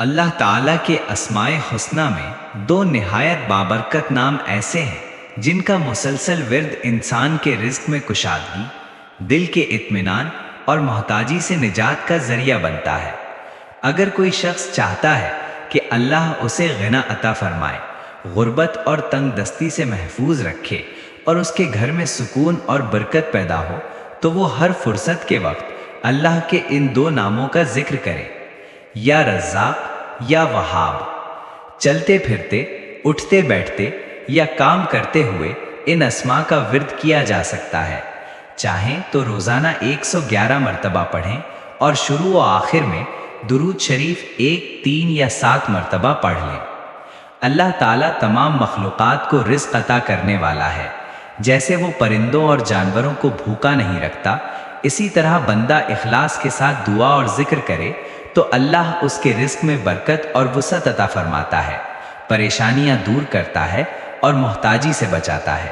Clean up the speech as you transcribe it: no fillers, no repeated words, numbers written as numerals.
اللہ تعالیٰ کے اسمائے حسنہ میں دو نہایت بابرکت نام ایسے ہیں جن کا مسلسل ورد انسان کے رزق میں کشادگی، دل کے اطمینان اور محتاجی سے نجات کا ذریعہ بنتا ہے۔ اگر کوئی شخص چاہتا ہے کہ اللہ اسے غنا عطا فرمائے، غربت اور تنگ دستی سے محفوظ رکھے اور اس کے گھر میں سکون اور برکت پیدا ہو، تو وہ ہر فرصت کے وقت اللہ کے ان دو ناموں کا ذکر کرے، یا رزاق یا وہاب۔ چلتے پھرتے، اٹھتے بیٹھتے یا کام کرتے ہوئے ان اسماء کا ورد کیا جا سکتا ہے۔ چاہیں تو روزانہ 111 مرتبہ پڑھیں اور شروع و آخر میں درود شریف 1، 3 یا 7 مرتبہ پڑھ لیں۔ اللہ تعالیٰ تمام مخلوقات کو رزق عطا کرنے والا ہے۔ جیسے وہ پرندوں اور جانوروں کو بھوکا نہیں رکھتا، اسی طرح بندہ اخلاص کے ساتھ دعا اور ذکر کرے تو اللہ اس کے رزق میں برکت اور وسعت عطا فرماتا ہے، پریشانیاں دور کرتا ہے اور محتاجی سے بچاتا ہے۔